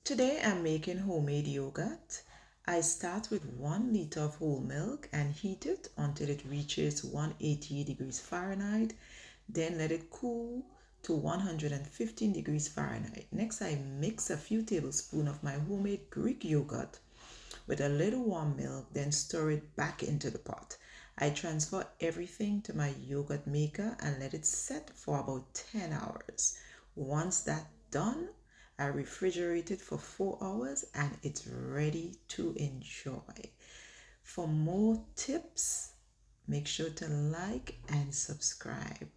Today I'm making homemade yogurt. I start with 1 liter of whole milk and heat it until it reaches 180 degrees Fahrenheit. Then let it cool to 115 degrees Fahrenheit. Next, I mix a few tablespoons of my homemade Greek yogurt with a little warm milk, then stir it back into the pot. I transfer everything to my yogurt maker and let it set for about 10 hours. Once that's done, I refrigerate it for 4 hours and it's ready to enjoy. For more tips, make sure to like and subscribe.